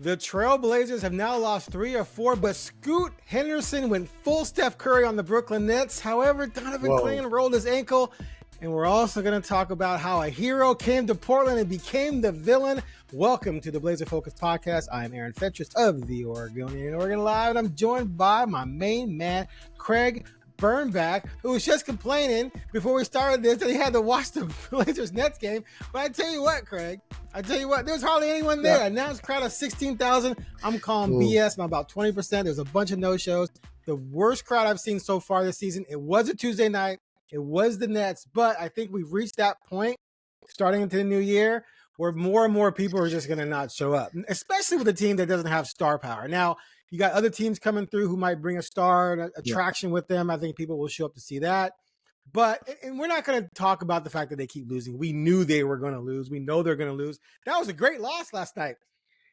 The Trailblazers have now lost 3 or 4, but Scoot Henderson went full Steph Curry on the Brooklyn Nets. However, Donovan Clayton rolled his ankle. And we're also going to talk about how a hero came to Portland and became the villain. Welcome to the Blazer Focus Podcast. I am Aaron Fentress of the Oregonian and OregonLive, and I'm joined by my main man, Craig Birnbach, who was just complaining before we started this that he had to watch the Blazers Nets game. But I tell you what, Craig, there's hardly anyone there. Yeah. Announced crowd of 16,000. I'm calling BS. I'm about 20%. There's a bunch of no-shows. The worst crowd I've seen so far this season. It was a Tuesday night. It was the Nets, but I think we've reached that point starting into the new year where more and more people are just going to not show up, especially with a team that doesn't have star power. Now, you got other teams coming through who might bring a star and attraction with them. I think people will show up to see that. And we're not going to talk about the fact that they keep losing. We knew they were going to lose. We know they're going to lose. That was a great loss last night.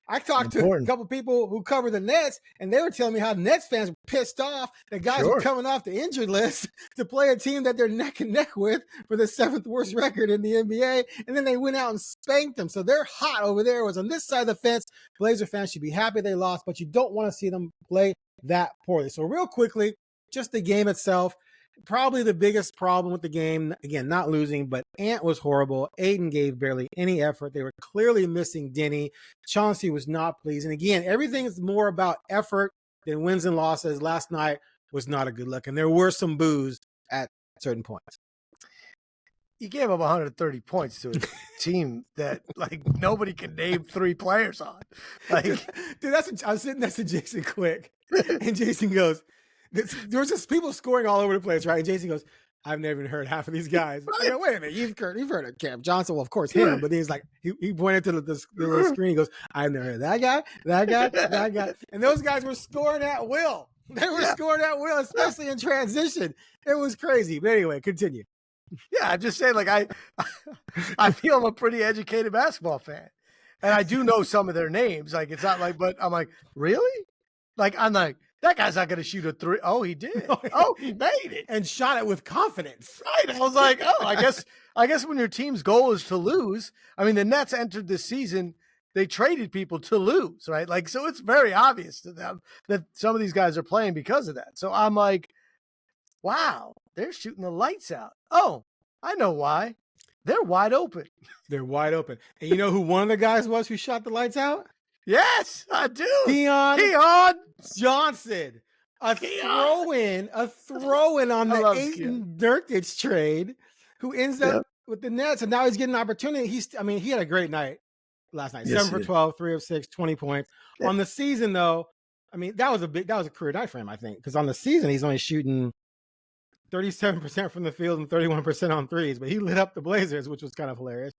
I talked to a couple people who cover the Nets, and they were telling me how Nets fans were pissed off that guys were coming off the injured list to play a team that they're neck and neck with for the 7th worst record in the NBA, and then they went out and spanked them. So they're hot over there. It was on this side of the fence. Blazer fans should be happy they lost, but you don't want to see them play that poorly. So real quickly, just the game itself. Probably the biggest problem with the game, again, not losing, but Ant was horrible. Ayton gave barely any effort. They were clearly missing Denny. Chauncey was not pleased. And again, everything is more about effort than wins and losses. Last night was not a good look, and there were some boos at certain points. You gave up 130 points to a team that, like, nobody can name 3 players on. Like, dude, I was sitting next to Jason Quick, and Jason goes, there was just people scoring all over the place, right? And Jason goes, I've never even heard half of these guys. I go, wait a minute, you've heard of Cam Johnson. Well, of course, him. But then he's like, he pointed to the little screen. He goes, I've never heard that guy. And those guys were scoring at will. They were scoring at will, especially in transition. It was crazy. But anyway, continue. Yeah, I'm just saying, like, I feel I'm a pretty educated basketball fan. And I do know some of their names. Like, it's not like, but I'm like, really? Like, I'm like, that guy's not going to shoot a 3. Oh, he did. Oh, he made it. And shot it with confidence. Right. I was like, oh, I guess when your team's goal is to lose, I mean, the Nets entered this season, they traded people to lose, right? Like, so it's very obvious to them that some of these guys are playing because of that. So I'm like, wow, they're shooting the lights out. Oh, I know why. They're wide open. They're wide open. And you know who one of the guys was who shot the lights out? Yes, I do. Deon Johnson. A throw-in on the Ayton Nurkic trade, who ends up with the Nets, and now he's getting an opportunity. He had a great night last night. 7 for 12, 3 of 6, 20 points. Yeah. On the season, though, I mean, that was a career night for him, I think, because on the season he's only shooting 37% from the field and 31% on threes, but he lit up the Blazers, which was kind of hilarious.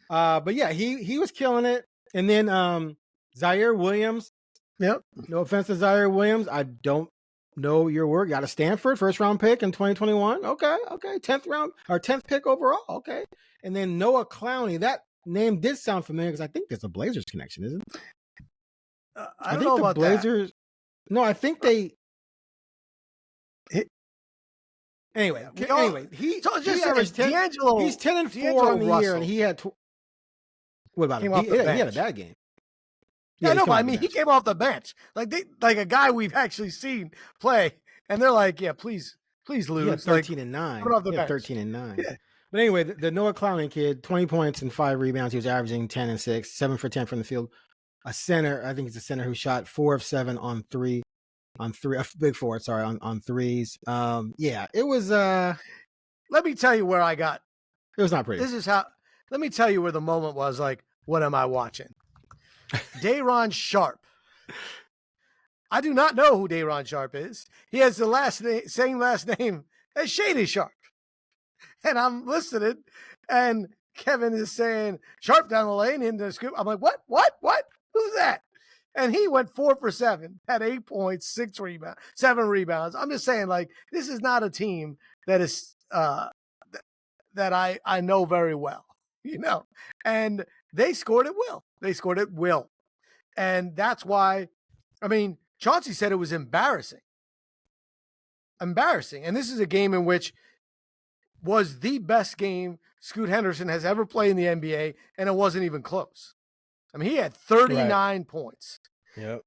But yeah, he was killing it. And then Zaire Williams. Yep. No offense to Zaire Williams. I don't know your work. Got a Stanford first round pick in 2021. Okay. 10th pick overall. Okay. And then Noah Clowney. That name did sound familiar because I think there's a Blazers connection, isn't it? I don't know about Blazers. That. No, I think they. Anyway, he's 10 and 4 on the year, and he had. What about him? He had a bad game. Yeah, no, but I mean, he came off the bench, like a guy we've actually seen play, and they're like, "Yeah, please lose." He had 13 and 9. 13 and 9. Yeah. But anyway, the Noah Clowney kid, 20 points and 5 rebounds. He was averaging 10 and 6, 7 for 10 from the field. A center, I think it's a center who shot 4 of 7 on 3, a big forward. Sorry, on threes. Yeah, it was. Let me tell you where I got. It was not pretty. This is how. Let me tell you where the moment was. Like, what am I watching? Day'Ron Sharpe. I do not know who Day'Ron Sharpe is. He has the same last name as Shady Sharpe. And I'm listening, and Kevin is saying, Sharpe down the lane into the scoop. I'm like, what? Who's that? And he went 4 for 7, had 8 points, 7 rebounds. I'm just saying, like, this is not a team that is that I know very well, you know. And they scored at will. And that's why, I mean, Chauncey said it was embarrassing. And this is a game in which was the best game Scoot Henderson has ever played in the NBA, and it wasn't even close. I mean, he had 39 points Yep.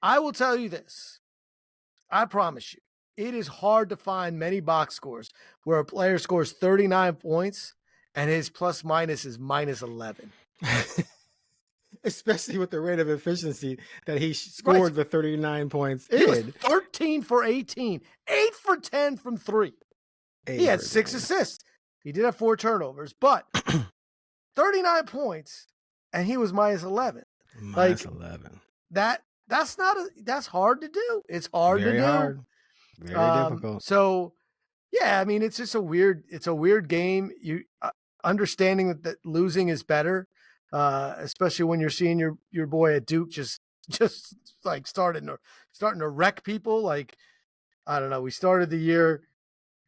I will tell you this. I promise you, it is hard to find many box scores where a player scores 39 points and his plus minus is minus 11. Especially with the rate of efficiency that he scored the 39 points. He was 13 for 18, 8 for 10 from 3. He had 6 assists. He did have 4 turnovers, but 39 points and he was minus 11. Minus 11. That's hard to do. It's hard to do. Hard. Very difficult. So yeah, I mean, it's just a weird game. You understanding that losing is better, especially when you're seeing your boy at Duke just like starting to wreck people. Like, I don't know. We started the year,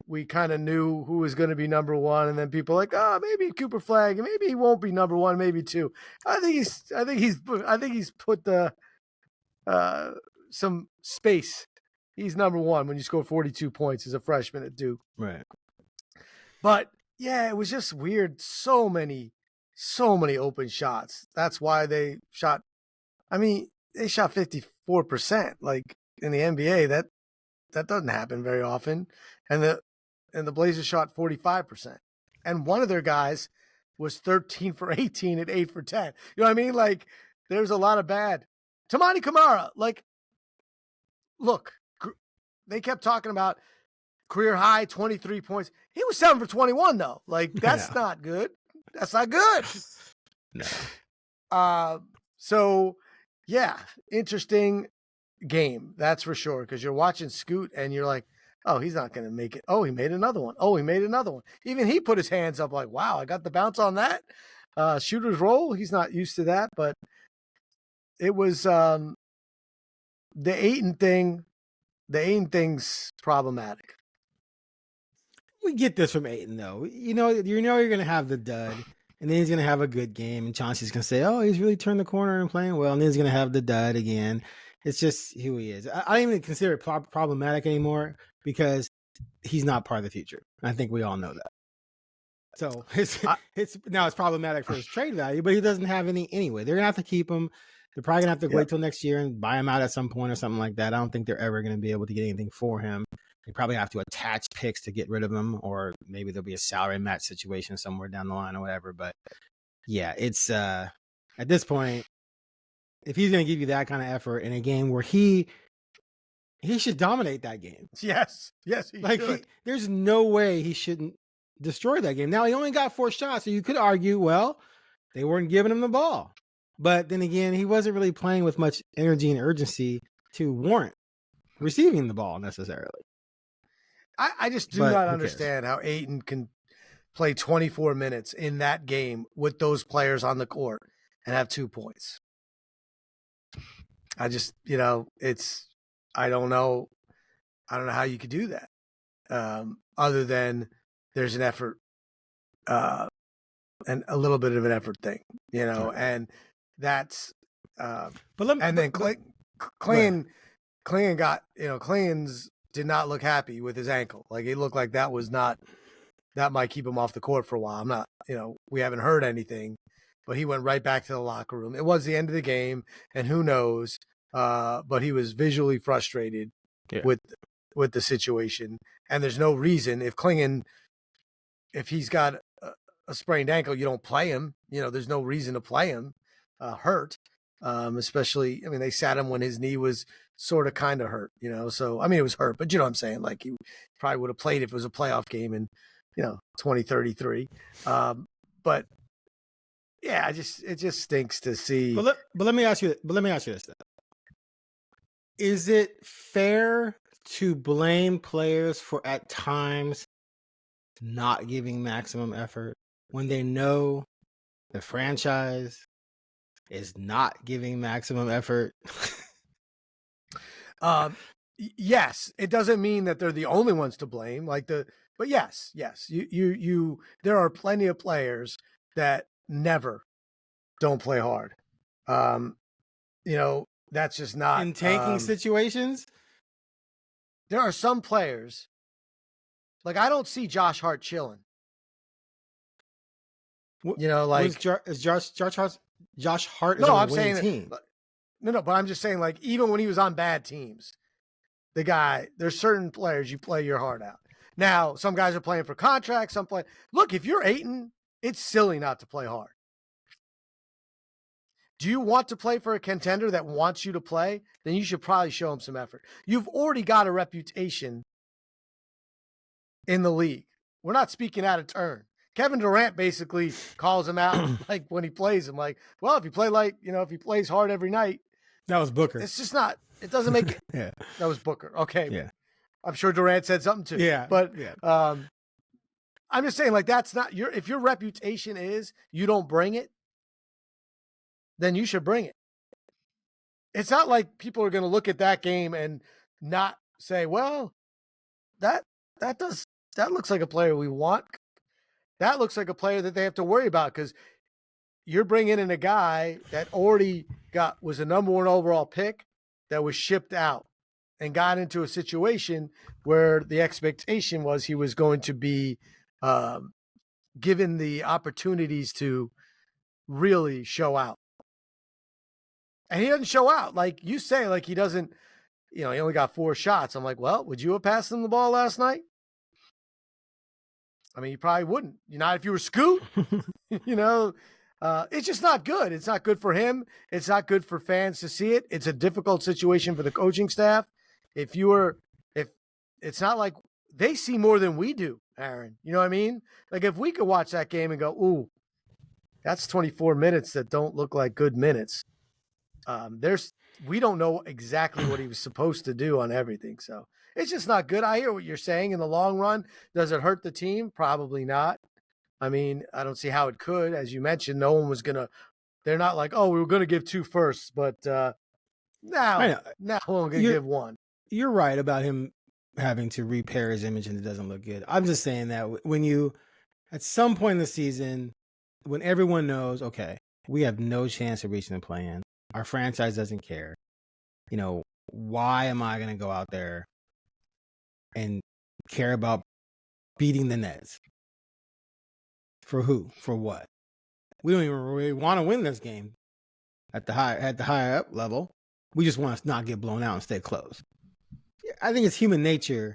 we kind of knew who was going to be number 1, and then people were like, oh, maybe Cooper Flagg, and maybe he won't be number 1, maybe 2. I think he's put the some space. He's number 1 when you score 42 points as a freshman at Duke. Right. But yeah, it was just weird. So many open shots. That's why they shot 54%. Like in the NBA, that doesn't happen very often. And the Blazers shot 45%. And one of their guys was 13 for 18 at 8 for 10. You know what I mean? Like, there's a lot of bad. Tamani Kamara, like, look, they kept talking about career high 23 points. He was 7 for 21 though. Like, that's not good. That's not good. No. So yeah, interesting game. That's for sure. Because you're watching Scoot and you're like, oh, he's not going to make it. Oh, he made another one. Oh, he made another one. Even he put his hands up like, wow, I got the bounce on that. Shooter's roll. He's not used to that, but it was the Ayton thing. The Ayton thing's problematic. We get this from Ayton, though. You know you're going to have the dud, and then he's going to have a good game, and Chauncey's going to say, oh, he's really turned the corner and playing well, and then he's going to have the dud again. It's just who he is. I don't even consider it problematic anymore because he's not part of the future. I think we all know that. So it's problematic for his trade value, but he doesn't have any anyway. They're going to have to keep him. They're probably going to have to wait till next year and buy him out at some point or something like that. I don't think they're ever going to be able to get anything for him. They probably have to attach picks to get rid of him, or maybe there'll be a salary match situation somewhere down the line or whatever. But yeah, it's at this point, if he's going to give you that kind of effort in a game where he should dominate that game. Yes, there's no way he shouldn't destroy that game. Now, he only got 4 shots, so you could argue, well, they weren't giving him the ball. But then again, he wasn't really playing with much energy and urgency to warrant receiving the ball necessarily. I just do not understand how Ayton can play 24 minutes in that game with those players on the court and have 2 points. I just, I don't know how you could do that. Other than there's an effort, and a little bit of an effort thing, and that's, Clingan got, Clingan's did not look happy with his ankle. Like, it looked like that might keep him off the court for a while. I'm not, we haven't heard anything, but he went right back to the locker room. It was the end of the game, and who knows, but he was visually frustrated with the situation. And there's no reason if he's got a sprained ankle, you don't play him. There's no reason to play him hurt. Especially, they sat him when his knee was sort of kind of hurt, so, it was hurt, but you know what I'm saying? Like, he probably would have played if it was a playoff game in, 2033. But yeah, it just stinks to see. But let me ask you this then. Is it fair to blame players for at times not giving maximum effort when they know the franchise is not giving maximum effort? Yes, it doesn't mean that they're the only ones to blame. But yes, you there are plenty of players that never don't play hard. That's just not in tanking situations. There are some players, like, I don't see Josh Hart chilling. Is Josh Hart? No, I'm saying team. No, but I'm just saying, like, even when he was on bad teams, the guy, there's certain players you play your heart out. Now, some guys are playing for contracts. Look, if you're Ayton, it's silly not to play hard. Do you want to play for a contender that wants you to play? Then you should probably show him some effort. You've already got a reputation in the league. We're not speaking out of turn. Kevin Durant basically calls him out like when he plays him, like, well, if you play if he plays hard every night. That was Booker. It's just not, it doesn't make it. Yeah. That was Booker. Okay. Yeah. I'm sure Durant said something too. Yeah. But I'm just saying, like, that's not if your reputation is you don't bring it, then you should bring it. It's not like people are going to look at that game and not say, well, that looks like a player we want. That looks like a player that they have to worry about, because you're bringing in a guy that already was a number 1 overall pick that was shipped out and got into a situation where the expectation was he was going to be given the opportunities to really show out. And he doesn't show out. Like you say, like he doesn't, he only got 4 shots. I'm like, well, would you have passed him the ball last night? I mean, you probably wouldn't. Not if you were Scoot. It's just not good. It's not good for him. It's not good for fans to see it. It's a difficult situation for the coaching staff. If it's not like they see more than we do, Aaron. You know what I mean? Like if we could watch that game and go, ooh, that's 24 minutes that don't look like good minutes. We don't know exactly what he was supposed to do on everything. So it's just not good. I hear what you're saying in the long run. Does it hurt the team? Probably not. I mean, I don't see how it could. As you mentioned, no one was they're not like, oh, we were going to give 2 firsts, but now we're going to give 1. You're right about him having to repair his image and it doesn't look good. I'm just saying that when you, at some point in the season, when everyone knows, okay, we have no chance of reaching the play-in, our franchise doesn't care. Why am I going to go out there and care about beating the Nets? For who? For what? We don't even really want to win this game at the higher up level. We just want to not get blown out and stay close. I think it's human nature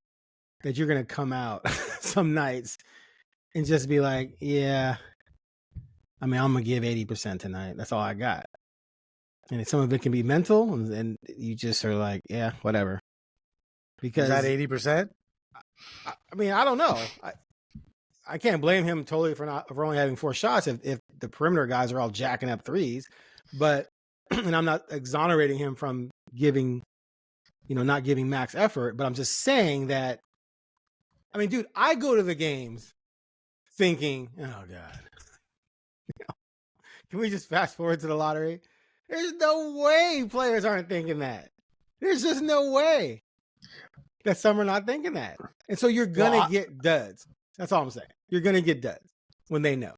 that you're going to come out some nights and just be like, yeah, I mean, I'm going to give 80% tonight. That's all I got. And some of it can be mental, and you just are like, yeah, whatever. Because is that 80%? I mean, I don't know. I can't blame him totally for only having 4 shots if the perimeter guys are all jacking up threes. But, and I'm not exonerating him from giving, not giving max effort. But I'm just saying that, I mean, dude, I go to the games thinking, oh God, can we just fast forward to the lottery? There's no way players aren't thinking that. There's just no way that some are not thinking that. And so you're going to get duds. That's all I'm saying. You're going to get duds when they know.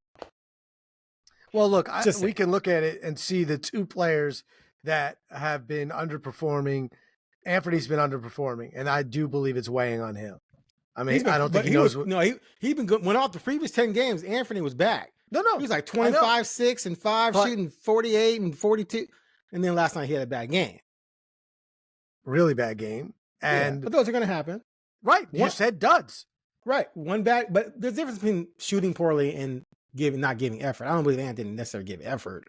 Well, look, we can look at it and see the 2 players that have been underperforming. Anthony's been underperforming, and I do believe it's weighing on him. I mean, I don't think he knows. He's been good. Went off the previous 10 games. Anthony was back. No. He was like 25, 6, and 5, shooting 48 and 42. And then last night he had a bad game. Really bad game. And but those are going to happen. Right. You said duds. Right. One bad, but there's a difference between shooting poorly and not giving effort. I don't believe Ant didn't necessarily give effort.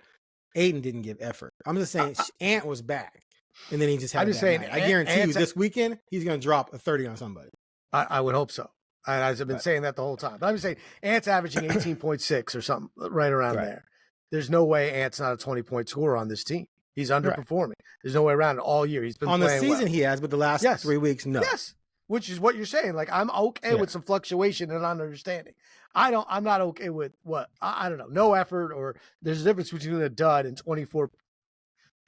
Ayton didn't give effort. I'm just saying Ant was back. And then he just had I'm just saying, night. I guarantee you this weekend, he's going to drop a 30 on somebody. I would hope so. I've been saying that the whole time. But I'm just saying, Ant's averaging 18.6 or something right around there. There's no way Ant's not a 20-point scorer on this team. He's underperforming. There's no way around it all year. He's been on playing the season well. He has, but the last 3 weeks, no. Yes, which is what you're saying. Like, I'm okay with some fluctuation and understanding. I'm not okay with what? I don't know. No effort, or there's a difference between a dud and 24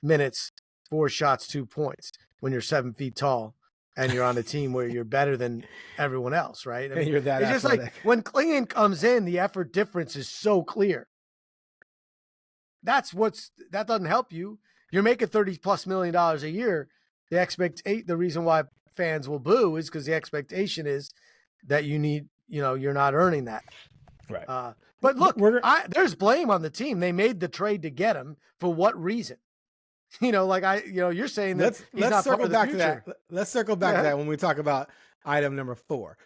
minutes, 4 shots, 2 points when you're 7 feet tall and you're on a team where you're better than everyone else, right? I mean, and you're that it's athletic. Just like when Klingon comes in, the effort difference is so clear. That doesn't help you. You're making $30+ million a year. The reason why fans will boo is because the expectation is that you're not earning that. Right. But look, there's blame on the team. They made the trade to get him. For what reason? you're saying that he's not circle part of the back future. to that. Let's circle back to that when we talk about item number 4.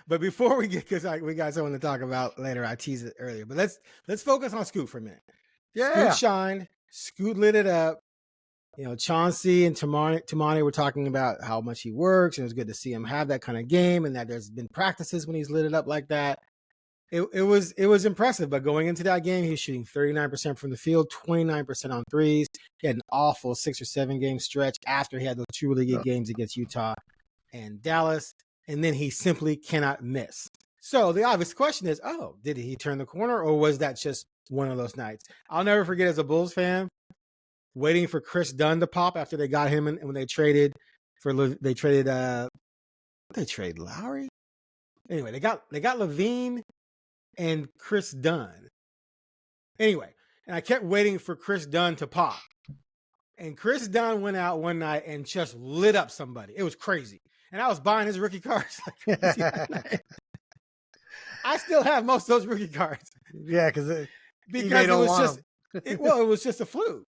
But before we get, because we got something to talk about later, I teased it earlier. But let's focus on Scoot for a minute. Yeah. Scoot shined. Scoot lit it up. Chauncey and Tamani were talking about how much he works, and it was good to see him have that kind of game, and that there's been practices when he's lit it up like that. It was impressive. But going into that game, he was shooting 39% from the field, 29% on threes. He had an awful 6 or 7 game stretch after he had those 2 really good games against Utah and Dallas, and then he simply cannot miss. So the obvious question is, did he turn the corner, or was that just one of those nights? I'll never forget, as a Bulls fan, waiting for Chris Dunn to pop after they got him, and when they traded Lowry. Anyway, they got Levine and Chris Dunn. Anyway, and I kept waiting for Chris Dunn to pop. And Chris Dunn went out one night and just lit up somebody. It was crazy. And I was buying his rookie cards. I still have most of those rookie cards. Yeah, because it was just a fluke.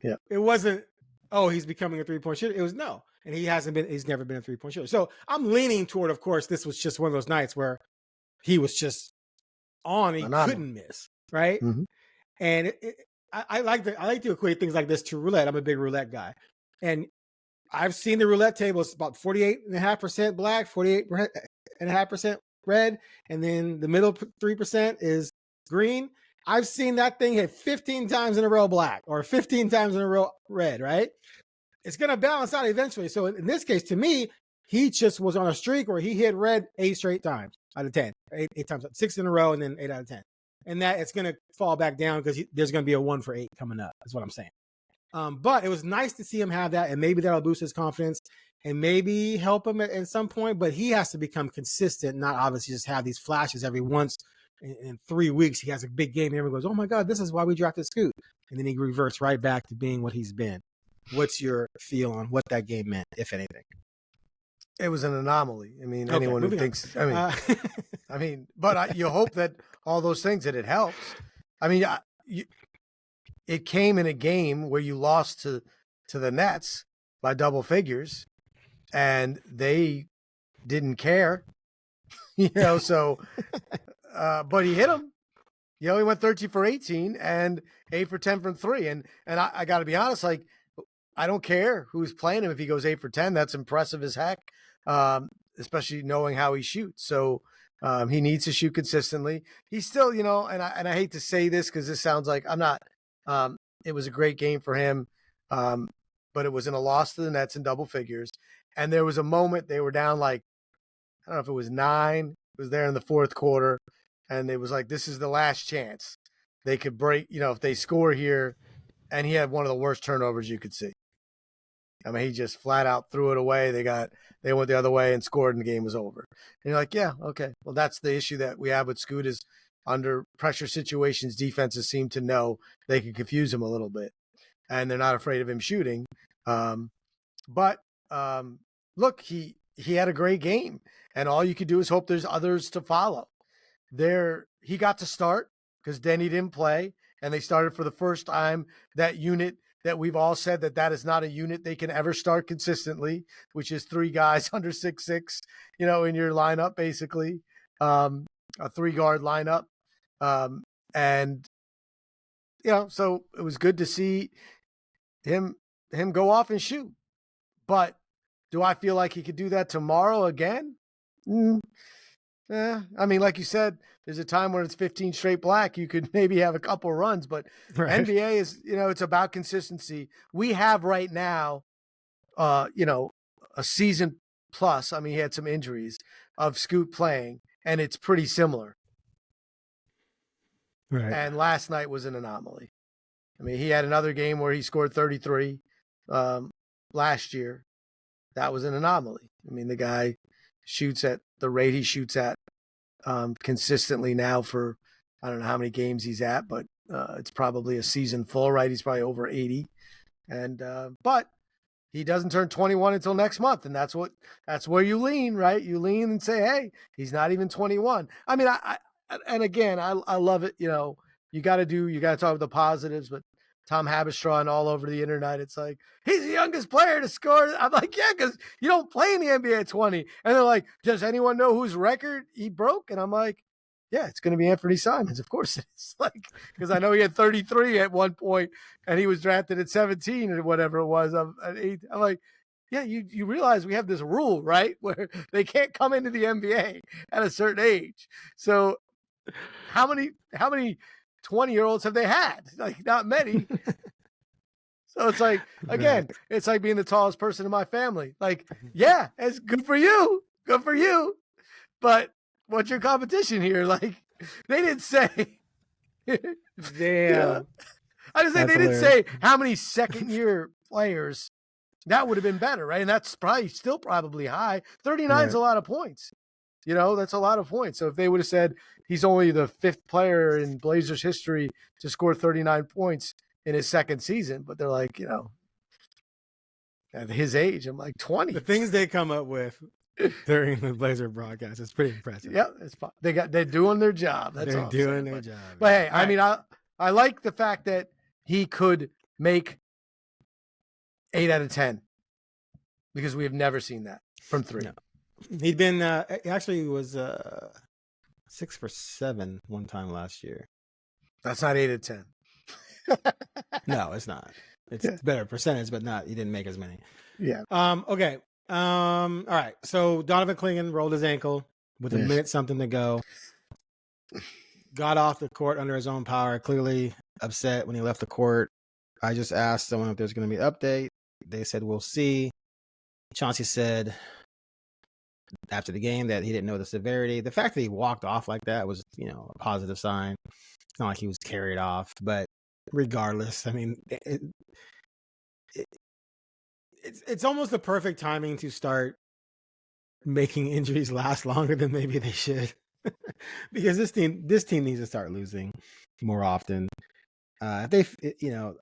Yeah. It wasn't, he's becoming a 3-point shooter. It was no. And he's never been a 3-point shooter. So I'm leaning toward, of course, this was just one of those nights where he was just on, he couldn't miss, right? Mm-hmm. And I like to equate things like this to roulette. I'm a big roulette guy. And I've seen the roulette table. It's about 48.5% black, 48.5% red, and then the middle 3% is green. I've seen that thing hit 15 times in a row black or 15 times in a row red, right? It's going to balance out eventually. So in this case, to me, he just was on a streak where he hit red 8 straight times out of 10, 8 times, 6 in a row, and then 8 out of 10. And that it's going to fall back down because there's going to be a 1 for 8 coming up. That's what I'm saying. But it was nice to see him have that, and maybe that'll boost his confidence and maybe help him at some point. But he has to become consistent, not obviously just have these flashes every once in 3 weeks. He has a big game, and everyone goes, "Oh my God, this is why we drafted Scoot," and then he reverts right back to being what he's been. What's your feel on what that game meant, if anything? It was an anomaly. I mean, anyone who thinks, but you hope that all those things, that it helps. I mean, it came in a game where you lost to the Nets by double figures, and they didn't care, so, but he hit them. He went 13 for 18 and 8 for 10 from 3. And I got to be honest, like, I don't care who's playing him. If he goes 8 for 10, that's impressive as heck, especially knowing how he shoots. So he needs to shoot consistently. He's still, and I hate to say this because this sounds like I'm not, it was a great game for him, but it was in a loss to the Nets in double figures. And there was a moment they were down, like, I don't know if it was 9. It was there in the fourth quarter. And it was like, this is the last chance they could break, if they score here. And he had one of the worst turnovers you could see. I mean, he just flat out threw it away. They went the other way and scored, and the game was over. And you're like, yeah, okay. Well, that's the issue that we have with Scoot, is under pressure situations, defenses seem to know they can confuse him a little bit, and they're not afraid of him shooting. But look, he had a great game, and all you could do is hope there's others to follow. He got to start because Denny didn't play, and they started for the first time that unit that we've all said that is not a unit they can ever start consistently, which is 3 guys under 6'6", in your lineup, basically, a 3-guard lineup. And, so it was good to see him go off and shoot. But do I feel like he could do that tomorrow again? I mean, like you said, there's a time when it's 15 straight black. You could maybe have a couple runs, but right. NBA is, it's about consistency. We have right now, a season plus. I mean, he had some injuries of Scoot playing, and it's pretty similar. Right. And last night was an anomaly. I mean, he had another game where he scored 33 last year. That was an anomaly. I mean, the guy shoots at the rate he shoots at consistently now for, I don't know how many games he's at, but it's probably a season full, right? He's probably over 80. And but he doesn't turn 21 until next month, and that's where you lean, right? You lean and say, hey, he's not even 21. I mean, I love it. You got to talk about the positives, but Tom Habestraw all over the internet. It's like, he's the youngest player to score. I'm like, yeah, because you don't play in the NBA at 20. And they're like, does anyone know whose record he broke? And I'm like, yeah, it's going to be Anthony Simons. Of course it's like, because I know he had 33 at one point and he was drafted at 17 or whatever it was. I'm like, yeah, you realize we have this rule, right? Where they can't come into the NBA at a certain age. So how many 20-year-olds have they had? Like, not many. So it's like, again, it's like being the tallest person in my family. Like, yeah, it's good for you. Good for you. But what's your competition here? Like, they didn't say. Damn. Yeah. I just say they didn't say how many second-year players. That would have been better, right? And that's probably high. 39 is a lot of points. That's a lot of points. So if they would have said he's only the 5th player in Blazers history to score 39 points in his second season, but they're like, at his age, I'm like 20. The things they come up with during the Blazer broadcast is pretty impressive. Yeah, it's fun. They're doing their job. That's they're doing their job. But hey, I mean, I like the fact that he could make 8 out of 10 because we have never seen that from 3. No. He'd been actually was 6 for 7 one time last year. That's not 8 out of 10. No, it's not. It's better percentage, but not. He didn't make as many. Yeah. Okay. All right. So Donovan Clingan rolled his ankle with a minute something to go. Got off the court under his own power. Clearly upset when he left the court. I just asked someone if there's going to be an update. They said we'll see. Chauncey said after the game that he didn't know the severity. The fact that he walked off like that was, a positive sign. It's not like he was carried off, but regardless, I mean, it's almost the perfect timing to start making injuries last longer than maybe they should, because this team needs to start losing more often. If the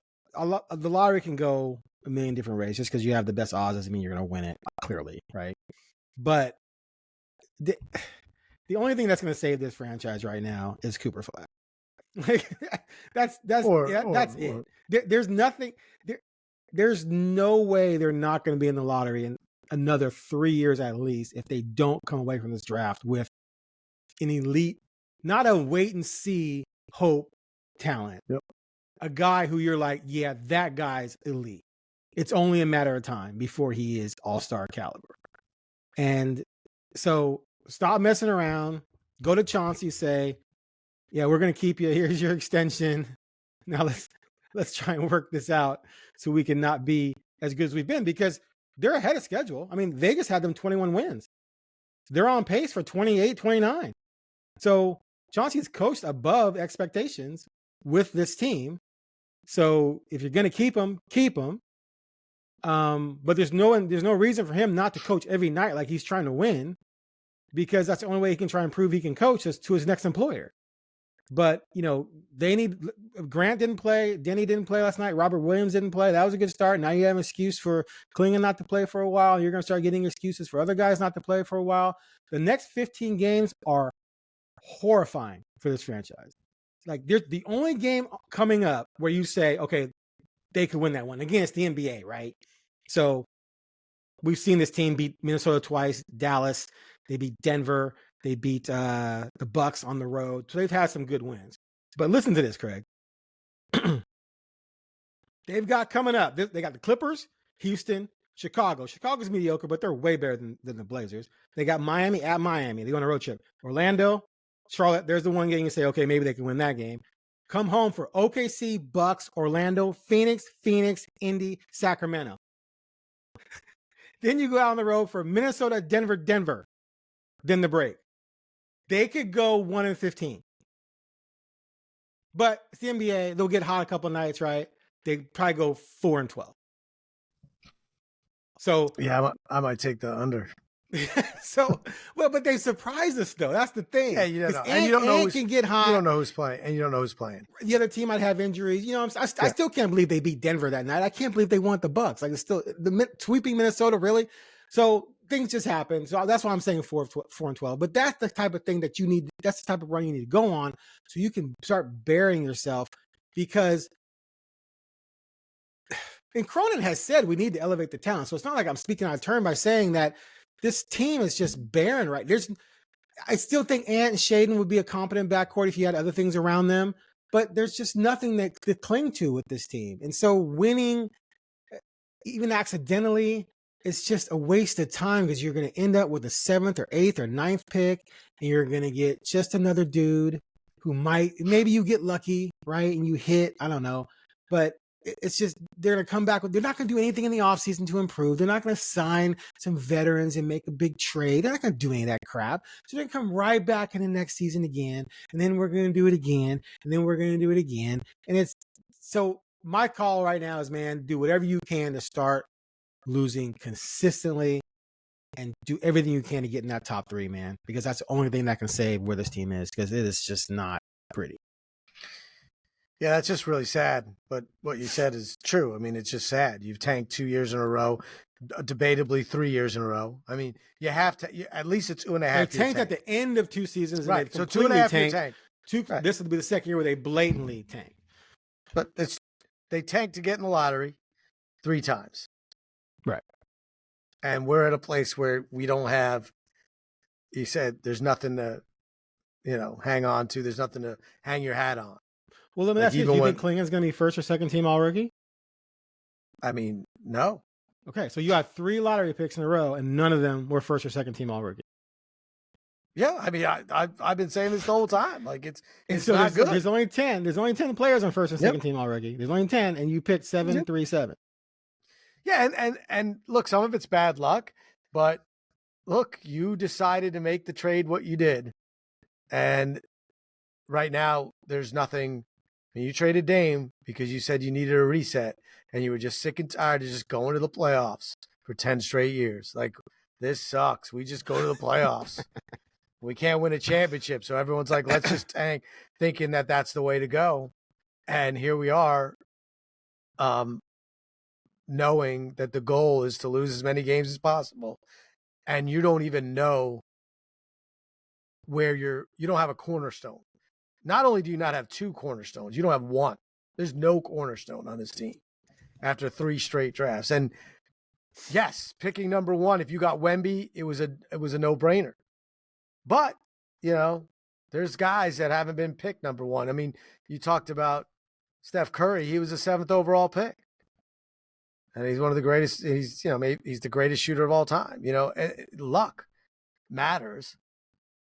lottery can go a million different ways. Just because you have the best odds doesn't mean you're going to win it. Clearly, right? But the only thing that's going to save this franchise right now is Cooper Flag. Like that's it. There's nothing. There's no way they're not going to be in the lottery in another 3 years at least if they don't come away from this draft with an elite, not a wait and see hope talent. Yep. A guy who you're like, yeah, that guy's elite. It's only a matter of time before he is all-star caliber. And so stop messing around. Go to Chauncey, say, yeah, we're going to keep you. Here's your extension. Now let's try and work this out so we can not be as good as we've been, because they're ahead of schedule. I mean, Vegas had them 21 wins. They're on pace for 28, 29. So Chauncey's coached above expectations with this team. So if you're going to keep him, keep him. But there's no reason for him not to coach every night like he's trying to win, because that's the only way he can try and prove he can coach is to his next employer. But, Grant didn't play. Denny didn't play last night. Robert Williams didn't play. That was a good start. Now you have an excuse for Clingan not to play for a while. You're going to start getting excuses for other guys not to play for a while. The next 15 games are horrifying for this franchise. Like, there's the only game coming up where you say, okay, they could win that one. Again, it's the NBA, right? So we've seen this team beat Minnesota twice, Dallas. They beat Denver. They beat the Bucks on the road. So they've had some good wins. But listen to this, Craig. They've got coming up. They got the Clippers, Houston, Chicago. Chicago's mediocre, but they're way better than the Blazers. They got Miami at Miami. They go on a road trip. Orlando, Charlotte. There's the one game you say, okay, maybe they can win that game. Come home for OKC, Bucks, Orlando, Phoenix, Indy, Sacramento. Then you go out on the road for Minnesota, Denver. Then the break. They could go 1-15. But it's the NBA. They'll get hot a couple nights, right? They probably go 4-12. So yeah, I might take the under. But they surprised us though. That's the thing. Yeah, you don't know. And you don't know who can get hot. You don't know who's playing, and you don't know who's playing. The other team might have injuries. I still can't believe they beat Denver that night. I can't believe they won the Bucks. Like, it's still sweeping Minnesota, really. So things just happen. So that's why I'm saying 4-12. But that's the type of thing that you need. That's the type of run you need to go on so you can start burying yourself, because And Cronin has said we need to elevate the talent. So it's not like I'm speaking out of turn by saying that this team is just barren, right? I still think Ant and Shaden would be a competent backcourt if you had other things around them, but there's just nothing to cling to with this team. And so winning, even accidentally, it's just a waste of time because you're going to end up with a 7th or 8th or 9th pick, and you're going to get just another dude who maybe you get lucky, right? And you hit, I don't know, but it's just, they're going to come back they're not going to do anything in the offseason to improve. They're not going to sign some veterans and make a big trade. They're not going to do any of that crap. So they're going to come right back in the next season again. And then we're going to do it again. And then we're going to do it again. And so my call right now is, man, do whatever you can to start losing consistently and do everything you can to get in that top 3, man, because that's the only thing that can save where this team is, because it is just not pretty. Yeah, that's just really sad. But what you said is true. I mean, it's just sad. You've tanked 2 years in a row, debatably 3 years in a row. I mean, you have to, at least it's 2.5 years. They tanked at the end of 2 seasons. Right. And so 2.5 years tanked. Right. This will be the second year where they blatantly tanked. But they tanked to get in the lottery 3 times. Right. And we're at a place where we don't have, you said, there's nothing to, hang on to. There's nothing to hang your hat on. Well, let me ask you, do you think Klingon's going to be first or second team All-Rookie? I mean, no. Okay, so you had 3 lottery picks in a row, and none of them were first or second team All-Rookie. Yeah, I mean, I've been saying this the whole time. Like, it's so not good. There's only 10. There's only 10 players on first and second team All-Rookie. There's only 10, and you picked 7, 3, 7. Yeah, and look, some of it's bad luck, but look, you decided to make the trade what you did, and right now there's nothing. You traded Dame because you said you needed a reset, and you were just sick and tired of just going to the playoffs for 10 straight years. Like, this sucks. We just go to the playoffs. We can't win a championship, so everyone's like, let's just tank, thinking that that's the way to go. And here we are, knowing that the goal is to lose as many games as possible, and you don't even know where you don't have a cornerstone. Not only do you not have 2 cornerstones, you don't have 1. There's no cornerstone on this team after 3 straight drafts. And yes, picking number 1, if you got Wemby, it was a no-brainer. But, there's guys that haven't been picked number 1. I mean, you talked about Steph Curry. He was a 7th overall pick. And he's one of the greatest. He's the greatest shooter of all time. Luck matters,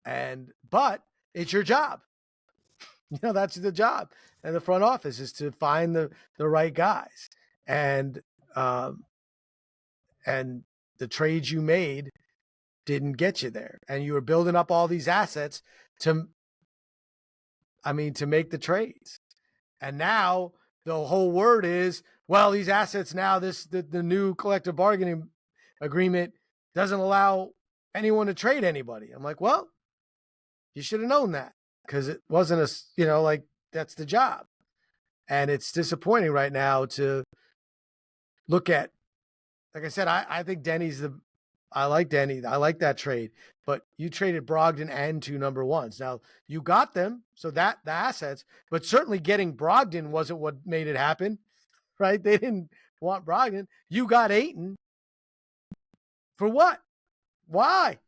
but it's your job. That's the job, and the front office is to find the right guys. And the trades you made didn't get you there, and you were building up all these assets to make the trades. And now the whole word is, well, these assets now, the new collective bargaining agreement doesn't allow anyone to trade anybody. I'm like, well, you should have known that, because it wasn't that's the job. And it's disappointing right now to look at. Like I said, I think I like Denny. I like that trade, but you traded Brogdon and 2 number 1s. Now you got them, so that the assets, but certainly getting Brogdon wasn't what made it happen, right? They didn't want Brogdon. You got Ayton for what? Why?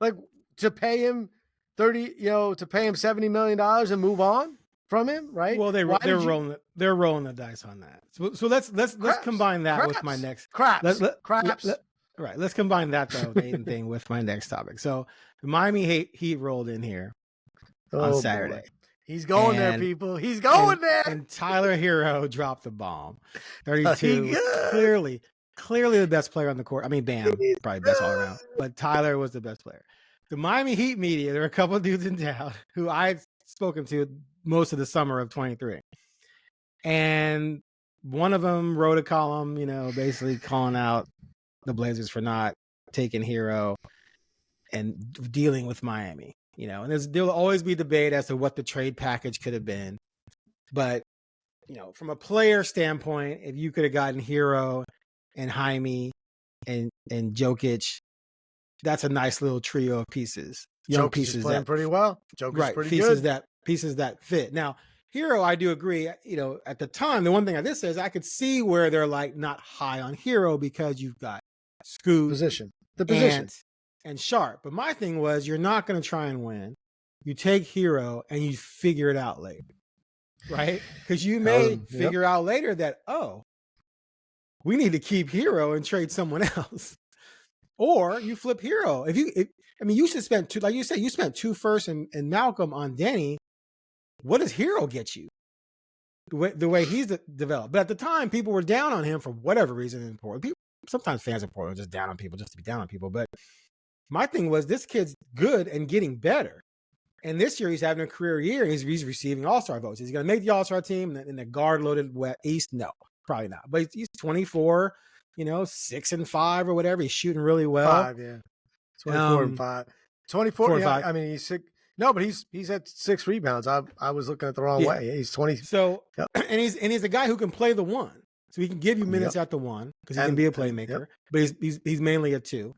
Like, to pay him $70 million and move on from him, right? Well, they're rolling the dice on that. So let's combine that with my next craps. Right. Let's combine that though, the Ayton thing, with my next topic. So the Miami Heat rolled in here on Saturday. Boy. He's going there, people. He's going there. And Tyler Herro dropped the bomb. 32. Clearly the best player on the court. I mean, Bam, probably best all around, but Tyler was the best player. The Miami Heat media, there are a couple of dudes in town who I've spoken to most of the summer of 23. And one of them wrote a column, basically calling out the Blazers for not taking Herro and dealing with Miami, and there'll always be debate as to what the trade package could have been. But, from a player standpoint, if you could have gotten Herro and Jaime and Jokic, that's a nice little trio of pieces. Young pieces playing pretty well. Joker's pretty good. Pieces that fit. Now, Herro, I do agree. At the time, the one thing I did say is I could see where they're like not high on Herro because you've got Scoot, the position, and Sharp. But my thing was, you're not going to try and win. You take Herro and you figure it out later, right? Because you may figure out later that, we need to keep Herro and trade someone else. Or you flip Herro. You should spend two, like you said, you spent 2 firsts and Malcolm on Denny. What does Herro get you? The way he's developed. But at the time, people were down on him for whatever reason in Portland. Sometimes fans in Portland are just down on people just to be down on people. But my thing was, this kid's good and getting better. And this year he's having a career year. He's receiving all-star votes. He's going to make the all-star team in the guard-loaded East? No, probably not. But he's 24, 6-5 or whatever. He's shooting really well. 5, yeah. 24 and 5. 24 and 5. I mean, he's 6. No, but he's at 6 rebounds. I was looking at the wrong way. He's 20. So, and he's a guy who can play the 1. So he can give you minutes at the 1 because he can be a playmaker. But he's mainly a 2.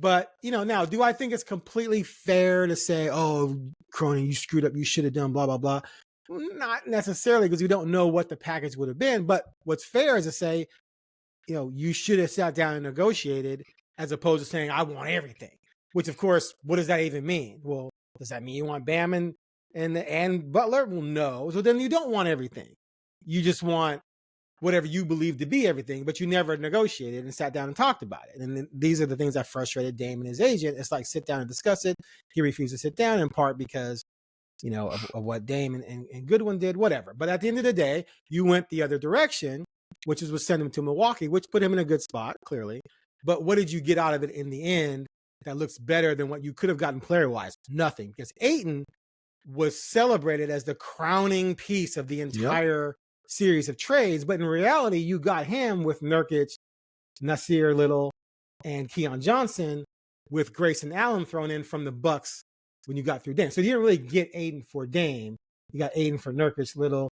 But, now, do I think it's completely fair to say, oh, Cronin, you screwed up, you should have done blah, blah, blah? Not necessarily, because we don't know what the package would have been. But what's fair is to say, you should have sat down and negotiated, as opposed to saying, I want everything. Which, of course, what does that even mean? Well, does that mean you want Bam and Butler? Well, no. So then you don't want everything. You just want whatever you believe to be everything, but you never negotiated and sat down and talked about it. And then these are the things that frustrated Dame and his agent. It's like, sit down and discuss it. He refused to sit down, in part because, of what Dame and Goodwin did, whatever. But at the end of the day, you went the other direction, which was send him to Milwaukee, which put him in a good spot, clearly. But what did you get out of it in the end that looks better than what you could have gotten player-wise? Nothing. Because Ayton was celebrated as the crowning piece of the entire series of trades, but in reality, you got him with Nurkic, Nasir Little, and Keon Johnson, with Grayson Allen thrown in from the Bucks when you got through Dame. So you didn't really get Ayton for Dame. You got Ayton for Nurkic, Little,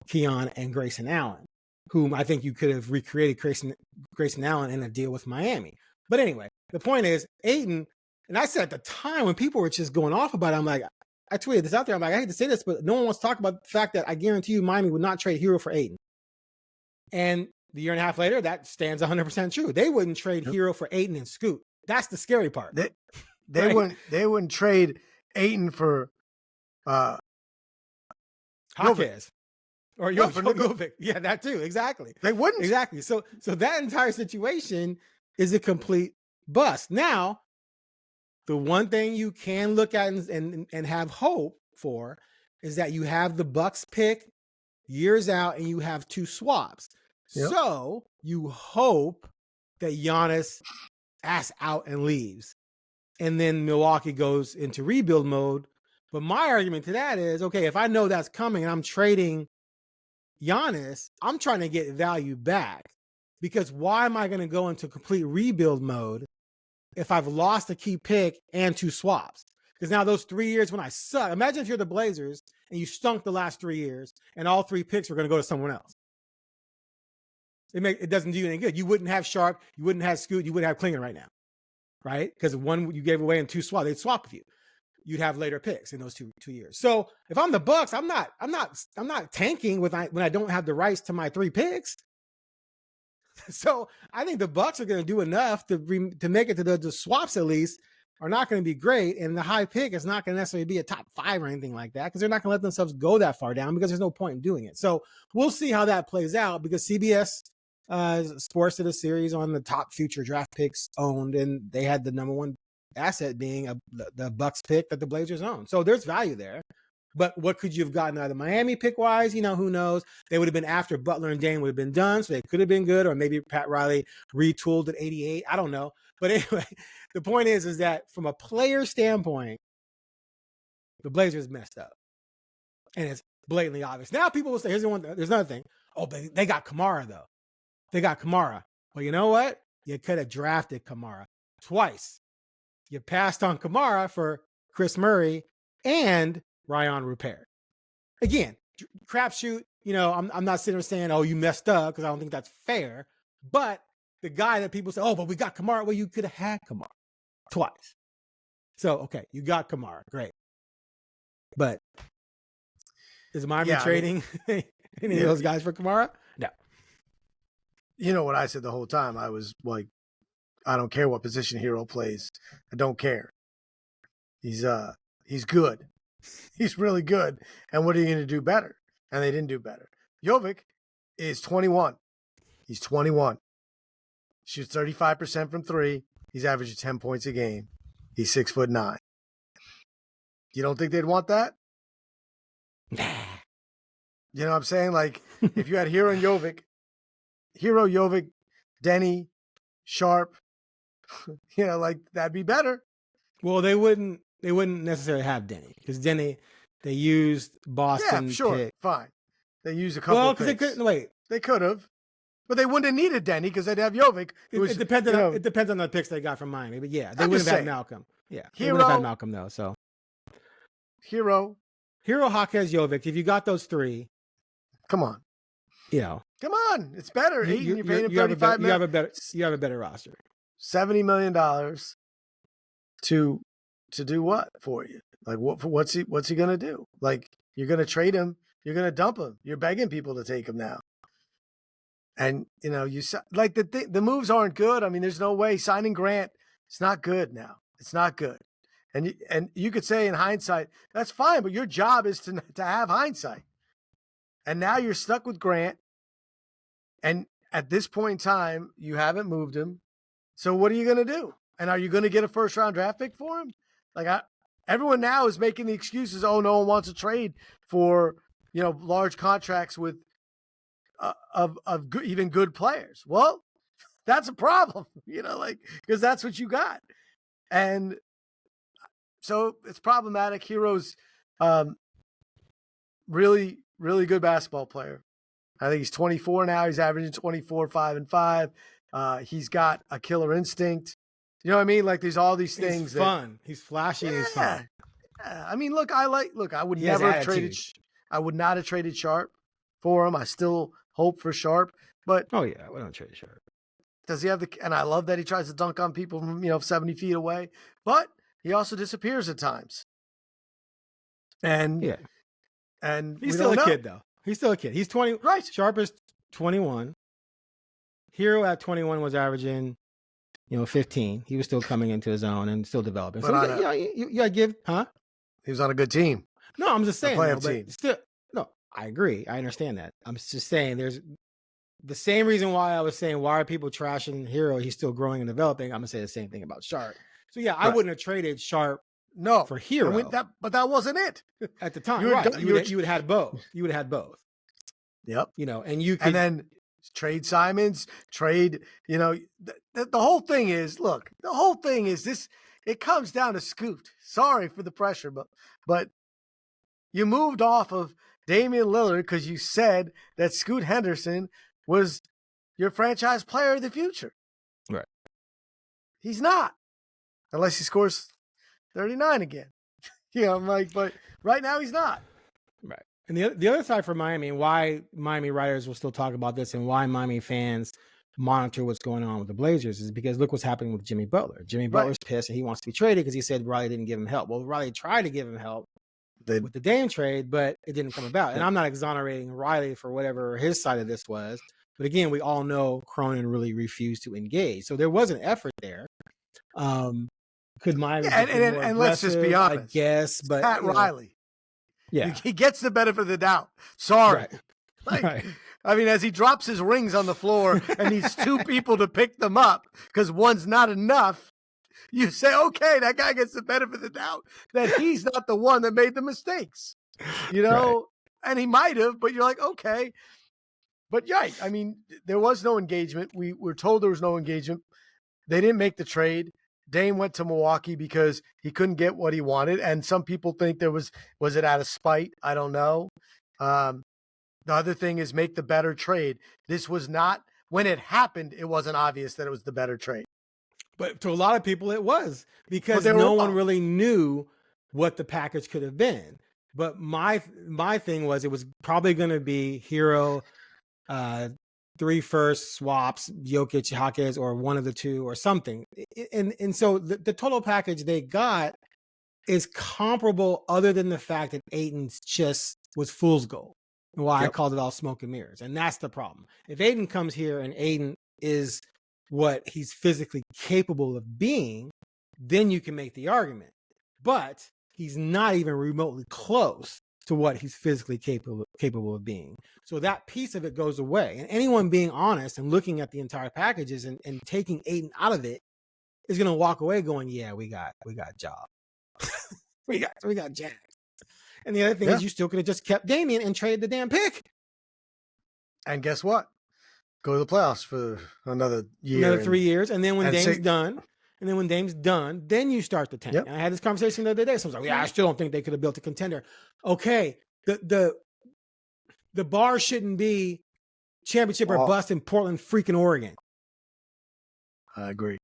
Keon, and Grayson Allen, whom I think you could have recreated Grayson Allen in a deal with Miami. But anyway, the point is, Ayton, and I said at the time when people were just going off about it, I'm like, I tweeted this out there. I'm like, I hate to say this, but no one wants to talk about the fact that I guarantee you Miami would not trade Herro for Ayton. And the year and a half later, that stands 100% true. They wouldn't trade Herro for Ayton and Scoot. That's the scary part. They wouldn't trade Ayton for Hawkes or Jovic. Yeah, that too. Exactly. They wouldn't. Exactly. So that entire situation is a complete bust. Now, the one thing you can look at and have hope for is that you have the Bucks pick years out and you have 2 swaps. Yep. So you hope that Giannis asks out and leaves. And then Milwaukee goes into rebuild mode. But my argument to that is, okay, if I know that's coming and I'm trading Giannis, I'm trying to get value back. Because why am I going to go into complete rebuild mode if I've lost a key pick and 2 swaps? Because now those 3 years when I suck, imagine if you're the Blazers and you stunk the last 3 years and all 3 picks were going to go to someone else. It doesn't do you any good. You wouldn't have Sharp, you wouldn't have Scoot, you wouldn't have Klinger right now, right? Because one you gave away and 2 swaps, they'd swap with you. You'd have later picks in those two years. So if I'm the Bucks, I'm not tanking when I don't have the rights to my 3 picks. So I think the Bucks are going to do enough to make it to the swaps. At least are not going to be great, and the high pick is not going to necessarily be a top 5 or anything like that, because they're not going to let themselves go that far down, because there's no point in doing it. So we'll see how that plays out, because CBS Sports did a series on the top future draft picks owned, and they had the number 1 asset being the Bucks pick that the Blazers own. So there's value there. But what could you have gotten out of the Miami pick-wise? Who knows? They would have been after Butler and Dame would have been done, so they could have been good, or maybe Pat Riley retooled at 88. I don't know. But anyway, the point is that from a player standpoint, the Blazers messed up. And it's blatantly obvious. Now people will say, there's another thing. Oh, but they got Kamara, though. They got Kamara. Well, you know what? You could have drafted Kamara twice. You passed on Kamara for Chris Murray and Ryan Rupert. Again, crapshoot. I'm not sitting there saying, oh, you messed up, because I don't think that's fair. But the guy that people say, oh, but we got Kamara. Well, you could have had Kamara twice. So, okay, you got Kamara. Great. But Is Miami trading any of those guys for Kamara? No. You know what I said the whole time? I was like, I don't care what position Herro plays. I don't care. He's good. He's really good. And what are you going to do better? And they didn't do better. Jovic is 21. He's 21. Shoots 35% from three. He's averaging 10 points a game. He's 6'9". You don't think they'd want that? Nah. You know what I'm saying? Like, if you had Herro and Jovic, Denny, Sharp, like that'd be better. Well, they wouldn't necessarily have Denny because Denny, they used Boston. Yeah, sure, pick. Fine. They used a couple. Well, because they couldn't wait. They could have, but they wouldn't have needed Denny because they'd have Jovic. It depends on the picks they got from Miami, but yeah, they wouldn't have had Malcolm. Yeah, they would have had Malcolm though. So Herro, Jaquez, Jovic. If you got those three, come on. Come on, it's better. You're paying him $35 million. You have a better roster. $70 million to do what for you? Like what's he gonna do? Like you're gonna trade him, you're gonna dump him. You're begging people to take him now. And you like the moves aren't good. I mean, there's no way signing Grant. It's not good now. It's not good. And you could say in hindsight that's fine, but your job is to have hindsight. And now you're stuck with Grant. And at this point in time, you haven't moved him. So what are you going to do? And are you going to get a first-round draft pick for him? Like everyone now is making the excuses. Oh, no one wants to trade for large contracts with even good players. Well, that's a problem. Because that's what you got, and so it's problematic. Herro's really, really good basketball player. I think he's 24 now. He's averaging 24, 5 and 5. He's got a killer instinct. You know what I mean? Like there's all these things. He's fun. He's flashy. Yeah, he's fun. Yeah. I mean, I would never have traded. I would not have traded Sharp for him. I still hope for Sharp, but we don't trade Sharp. Does he have and I love that he tries to dunk on people from 70 feet away, but he also disappears at times. And he's still a kid though. He's still a kid. He's 20. Right. Sharp is 21. Herro at 21 was averaging, 15. He was still coming into his own and still developing. But so you got to give, huh? He was on a good team. No, I'm just saying. Team. Still, no, I agree. I understand that. I'm just saying there's the same reason why I was saying why are people trashing Herro? He's still growing and developing. I'm gonna say the same thing about Sharp. So yeah, I wouldn't have traded Sharp. No, for Herro. But that wasn't it at the time. You would have had both. You would have had both. Yep. And you could, and then trade Simons, trade. The whole thing is this. It comes down to Scoot. Sorry for the pressure, but you moved off of Damian Lillard because you said that Scoot Henderson was your franchise player of the future. Right. He's not, unless he scores 39 again. I'm like, but right now he's not. Right. And the other side for Miami, and why Miami writers will still talk about this and why Miami fans monitor what's going on with the Blazers is because look what's happening with Jimmy Butler. Jimmy Butler's pissed and he wants to be traded because he said Riley didn't give him help. Well, Riley tried to give him help with the Dame trade, but it didn't come about. And I'm not exonerating Riley for whatever his side of this was. But again, we all know Cronin really refused to engage. So there was an effort there. Could Miami and let's just be honest, I guess, but Pat Riley. Yeah. He gets the benefit of the doubt. Sorry. Right. I mean, as he drops his rings on the floor and needs two people to pick them up because one's not enough, you say, okay, that guy gets the benefit of the doubt that he's not the one that made the mistakes, and he might have, but you're like, okay. But I mean, there was no engagement. We were told there was no engagement. They didn't make the trade. Dame went to Milwaukee because he couldn't get what he wanted. And some people think was it out of spite? I don't know. The other thing is make the better trade. This was not, when it happened, it wasn't obvious that it was the better trade. But to a lot of people, it was because no one really knew what the package could have been. But my thing was it was probably going to be Herro, 3 first swaps, Jokic, Jaquez, or one of the two or something. And so the total package they got is comparable other than the fact that Ayton's just was fool's gold. And why I Yep. called it all smoke and mirrors. And that's the problem. If Ayton comes here and Ayton is what he's physically capable of being, then you can make the argument. But he's not even remotely close to what he's physically capable of being. So that piece of it goes away. And anyone being honest and looking at the entire packages and taking Ayton out of it is going to walk away going, yeah, we got job. we got Jack. And the other thing is you still could have just kept Damian and traded the damn pick. And guess what? Go to the playoffs for another year. Another 3 years. And then when Dame's done, then you start the tank. Yep. And I had this conversation the other day. So I was like, yeah, I still don't think they could have built a contender. Okay. The bar shouldn't be championship or bust in Portland, freaking Oregon. I agree.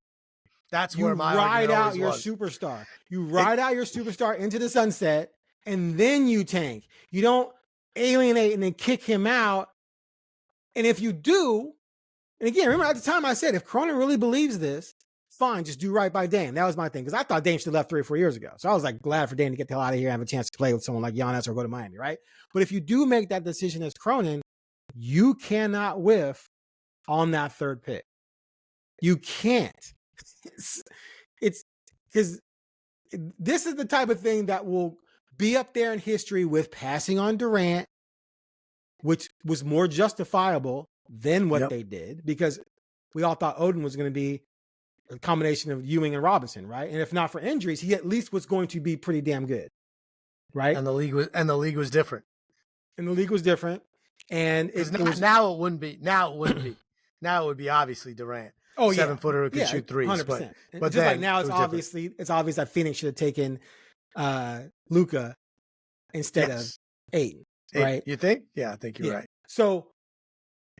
That's you where my ride out your was. superstar. You ride out your superstar into the sunset, and then you tank. You don't alienate and then kick him out. And if you do, and again, remember at the time I said, if Cronin really believes this, fine, just do right by Dame. That was my thing, because I thought Dame should have left 3 or 4 years ago. So I was like glad for Dame to get the hell out of here and have a chance to play with someone like Giannis or go to Miami, right? But if you do make that decision as Cronin, you cannot whiff on that 3rd pick. You can't. It's because this is the type of thing that will be up there in history with passing on Durant, which was more justifiable than what they did, because we all thought Odin was going to be a combination of Ewing and Robinson, right? And if not for injuries, he at least was going to be pretty damn good, right? And the league was different. And the league was different. And now it wouldn't be. Now it wouldn't be. Now it would be obviously Durant. Oh, 7-footer who can shoot threes. 100%. But just like now, it's obvious that Phoenix should have taken Luka instead of Ayton, right? You think? Yeah, I think you're right. So,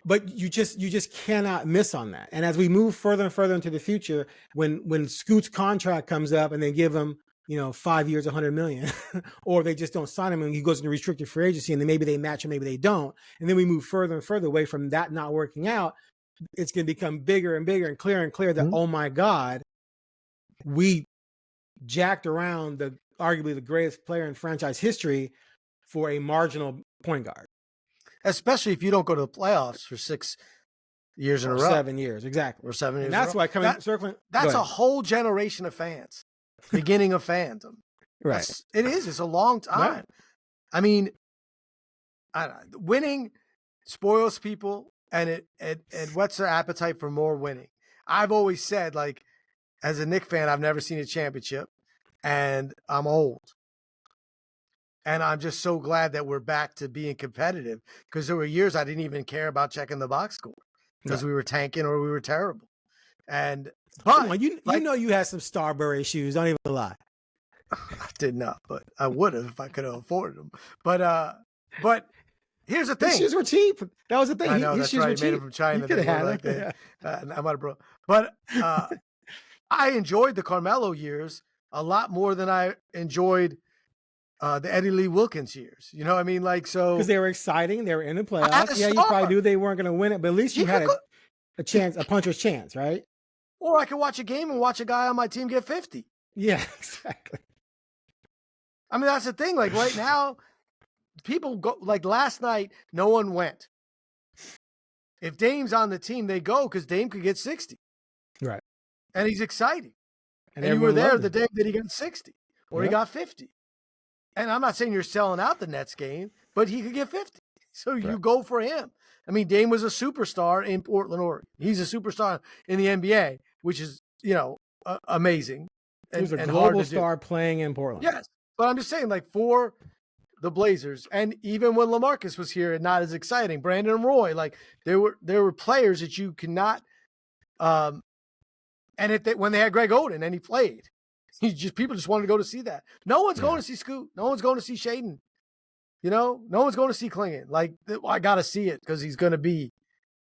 but you just cannot miss on that. And as we move further and further into the future, when Scoot's contract comes up and they give him 5 years, $100 million, or they just don't sign him and he goes into restricted free agency, and then maybe they match him, maybe they don't, and then we move further and further away from that not working out. It's going to become bigger and bigger and clear that, oh my God, we jacked around arguably the greatest player in franchise history for a marginal point guard. Especially if you don't go to the playoffs for 6 years in a row. 7 years, exactly. Or 7 years. And that's why circling. That's a whole generation of fans. Beginning of fandom. Right. It is. It's a long time. Right. I mean, winning spoils people. And it whets their appetite for more winning. I've always said, like, as a Knicks fan, I've never seen a championship, and I'm old. And I'm just so glad that we're back to being competitive, because there were years I didn't even care about checking the box score because we were tanking or we were terrible. But you you had some Starbury issues. Don't even lie. I did not, but I would have if I could have afforded them. But here's the thing. His shoes were cheap. That was the thing. I know, his that's right. He made them from China. You could have had them. I might have broke. But I enjoyed the Carmelo years a lot more than I enjoyed the Eddie Lee Wilkins years. You know what I mean? Like, so. Because they were exciting. They were in the playoffs. Yeah, you probably knew they weren't going to win it, but at least you had a chance, a puncher's chance, right? Or I could watch a game and watch a guy on my team get 50. Yeah, exactly. I mean, that's the thing. Like, right now, people go, like last night, no one went. If Dame's on the team, they go because Dame could get 60. Right. And he's exciting. And you were there the day that he got 60 or he got 50. And I'm not saying you're selling out the Nets game, but he could get 50. So you go for him. I mean, Dame was a superstar in Portland, Oregon. He's a superstar in the NBA, which is, amazing. He was a global star playing in Portland. Yes. But I'm just saying, like, for the Blazers, and even when LaMarcus was here, not as exciting. Brandon Roy, like, there were players that you cannot and when they had Greg Oden and he played, people just wanted to go to see that. No one's going to see Scoot. No one's going to see Shaden. No one's going to see Klingon. Like, I got to see it because he's going to be.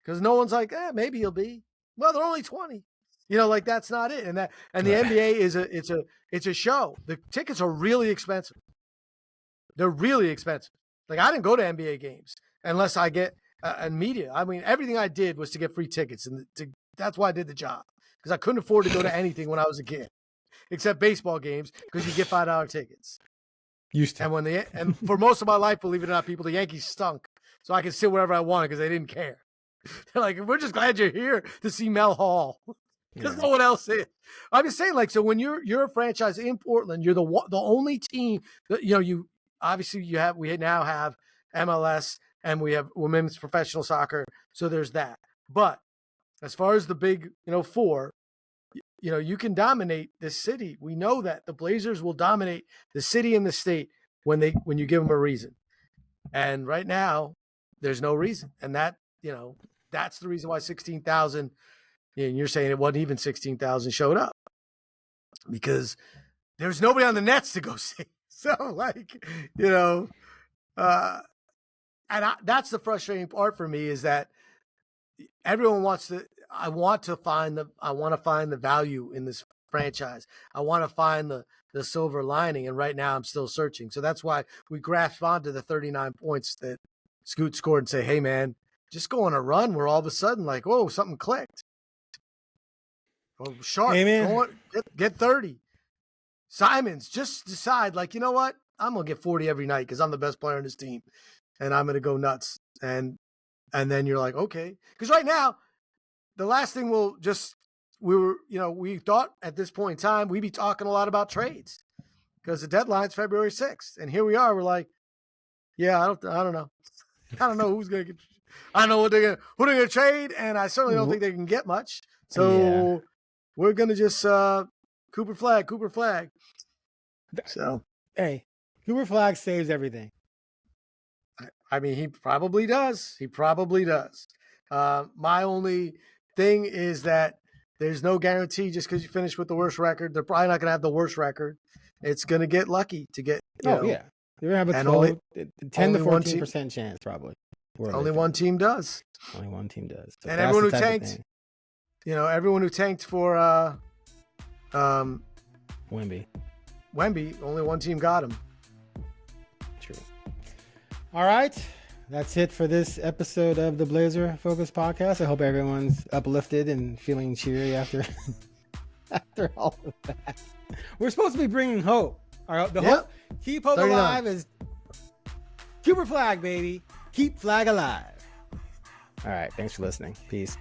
Because no one's like, maybe he'll be. Well, they're only 20. Like, that's not it. And the NBA is it's a show. The tickets are really expensive. They're really expensive. Like, I didn't go to NBA games unless I get media. I mean, everything I did was to get free tickets, and that's why I did the job, because I couldn't afford to go to anything when I was a kid, except baseball games, because you get $5 tickets. Used to. And for most of my life, believe it or not, people, the Yankees stunk. So I could sit wherever I wanted because they didn't care. They're like, we're just glad you're here to see Mel Hall because no one else is. I'm just saying, like, so when you're a franchise in Portland, you're the only team that, you obviously we now have MLS and we have women's professional soccer. So there's that. But as far as the big, four, you can dominate this city. We know that the Blazers will dominate the city and the state when you give them a reason. And right now, there's no reason. And that, that's the reason why 16,000, and you're saying it wasn't even 16,000 showed up because there's nobody on the Nets to go see. So that's the frustrating part for me is that everyone I want to find the value in this franchise. I want to find the silver lining. And right now I'm still searching. So that's why we grasped onto the 39 points that Scoot scored and say, hey man, just go on a run where all of a sudden like, whoa, something clicked. Oh, Sharp, get 30. Simons, just decide like, you know what? I'm going to get 40 every night because I'm the best player on this team and I'm going to go nuts. And then you're like, okay. Because right now, the last thing we thought at this point in time, we'd be talking a lot about trades because the deadline's February 6th. And here we are. We're like, yeah, I don't know. I don't know who's going to get, I don't know who they're going to trade. And I certainly don't think they can get much. So we're going to just Cooper Flag. So, hey, Cooper Flag saves everything. I mean, he probably does. My only thing is that there's no guarantee just because you finish with the worst record. They're probably not going to have the worst record. It's going to get lucky to get. Yeah. They're going to have a 10 to 14% chance probably. Only one team does. Only one team does. So and everyone who tanked, everyone who tanked for Wemby, only one team got him. True. All right. That's it for this episode of the Blazer Focus Podcast. I hope everyone's uplifted and feeling cheery after all of that. We're supposed to be bringing hope. All right, hope, keep hope 39. Alive is Cooper Flag, baby. Keep flag alive. All right. Thanks for listening. Peace.